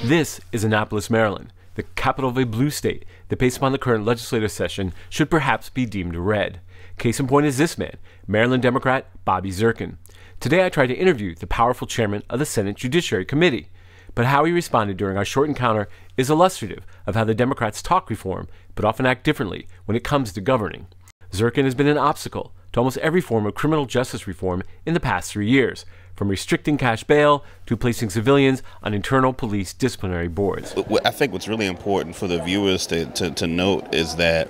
This is Annapolis, Maryland, the capital of a blue state that, based upon the current legislative session, should perhaps be deemed red. Case in point is this man, Maryland Democrat Bobby Zirkin. Today I tried to interview the powerful chairman of the Senate Judiciary Committee, but how he responded during our short encounter is illustrative of how the Democrats talk reform, but often act differently when it comes to governing. Zirkin has been an obstacle to almost every form of criminal justice reform in the past 3 years, from restricting cash bail to placing civilians on internal police disciplinary boards. I think what's really important for the viewers to note is that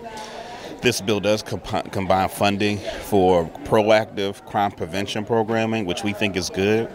this bill does combine funding for proactive crime prevention programming, which we think is good.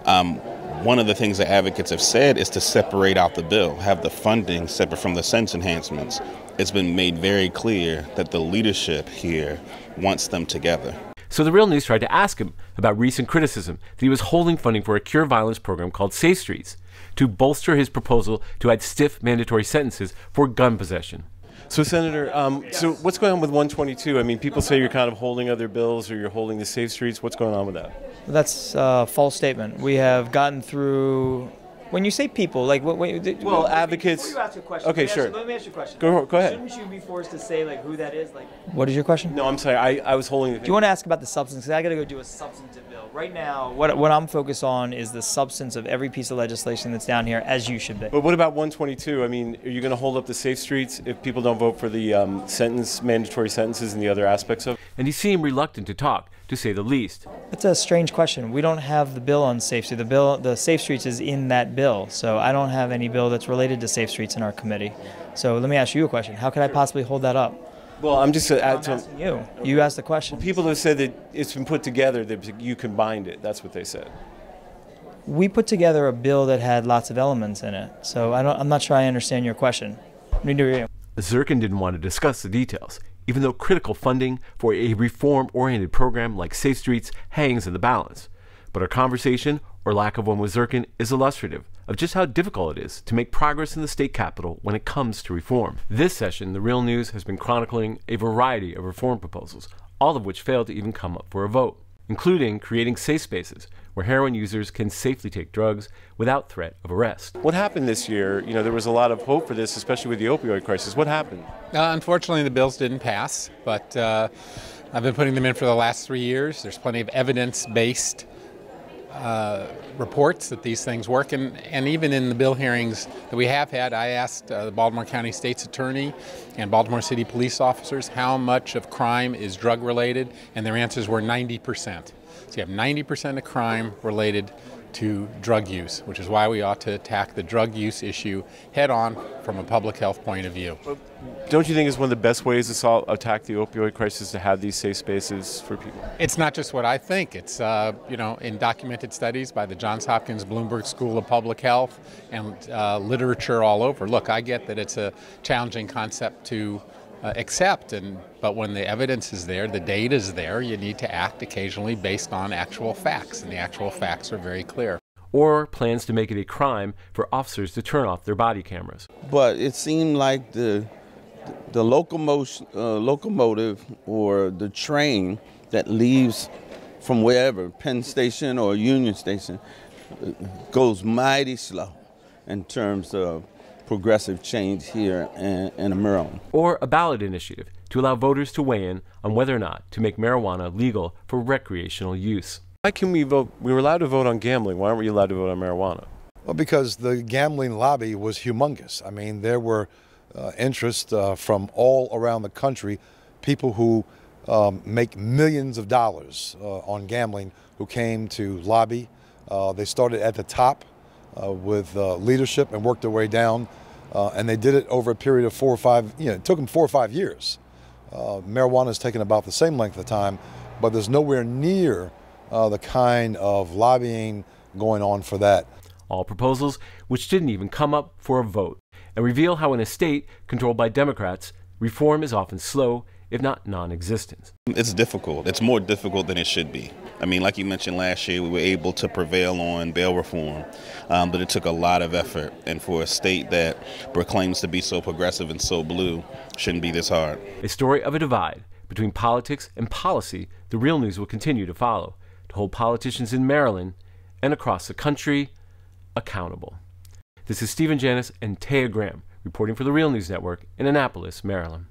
One of the things that advocates have said is to separate out the bill, have the funding separate from the sentence enhancements. It's been made very clear that the leadership here wants them together. So the Real News tried to ask him about recent criticism that he was holding funding for a cure violence program called Safe Streets to bolster his proposal to add stiff mandatory sentences for gun possession. So, Senator, so what's going on with 122? I mean, people say you're kind of holding other bills or you're holding the Safe Streets. What's going on with that? That's a false statement. We have gotten through. When you say people, like what? Well, advocates. Before you ask a question, Okay, sure. Let me ask you a question. Go ahead. Shouldn't you be forced to say like who that is? Like, what is your question? No, I'm sorry. I was holding. Do you want to ask about the substance? Because I got to go do a substantive bill right now. What I'm focused on is the substance of every piece of legislation that's down here, as you should be. But what about 122? I mean, are you going to hold up the Safe Streets if people don't vote for the mandatory sentences and the other aspects of it? And he seemed reluctant to talk, to say the least. That's a strange question. We don't have the bill on Safe Streets. The Safe Streets is in that bill, so I don't have any bill that's related to Safe Streets in our committee. So let me ask you a question. How could I possibly hold that up? Well, I'm just asking you. You asked the question. Well, people have said that it's been put together, that you combined it. That's what they said. We put together a bill that had lots of elements in it, so I'm not sure I understand your question. Zirkin didn't want to discuss the details, even though critical funding for a reform-oriented program like Safe Streets hangs in the balance. But our conversation, or lack of one with Zirkin, is illustrative of just how difficult it is to make progress in the state capitol when it comes to reform. This session, The Real News has been chronicling a variety of reform proposals, all of which failed to even come up for a vote, including creating safe spaces where heroin users can safely take drugs without threat of arrest. What happened this year? You know, there was a lot of hope for this, especially with the opioid crisis. What happened? Unfortunately, the bills didn't pass, but I've been putting them in for the last 3 years. There's plenty of evidence-based reports that these things work, and even in the bill hearings that we have had, I asked the Baltimore County State's Attorney and Baltimore City police officers how much of crime is drug-related, and their answers were 90%. So you have 90% of crime related to drug use, which is why we ought to attack the drug use issue head-on from a public health point of view. Don't you think it's one of the best ways to attack the opioid crisis to have these safe spaces for people? It's not just what I think. It's in documented studies by the Johns Hopkins Bloomberg School of Public Health and literature all over. Look, I get that it's a challenging concept to accept, but when the evidence is there, the data is there, you need to act occasionally based on actual facts, and the actual facts are very clear. Or plans to make it a crime for officers to turn off their body cameras. But it seemed like the locomotive or the train that leaves from wherever, Penn Station or Union Station, goes mighty slow in terms of progressive change here in Maryland. Or a ballot initiative to allow voters to weigh in on whether or not to make marijuana legal for recreational use. Why can we vote? We were allowed to vote on gambling. Why aren't we allowed to vote on marijuana? Well, because the gambling lobby was humongous. I mean, there were interest from all around the country, people who make millions of dollars on gambling who came to lobby. They started at the top with leadership and worked their way down, and they did it over a period of 4 or 5, it took them 4 or 5 years. Marijuana has taken about the same length of time, but there's nowhere near the kind of lobbying going on for that. All proposals which didn't even come up for a vote, and reveal how in a state controlled by Democrats, reform is often slow, if not non-existent. It's difficult. It's more difficult than it should be. I mean, like you mentioned last year, we were able to prevail on bail reform, but it took a lot of effort. And for a state that proclaims to be so progressive and so blue, shouldn't be this hard. A story of a divide between politics and policy, The Real News will continue to follow, to hold politicians in Maryland and across the country accountable. This is Stephen Janis and Taya Graham reporting for the Real News Network in Annapolis, Maryland.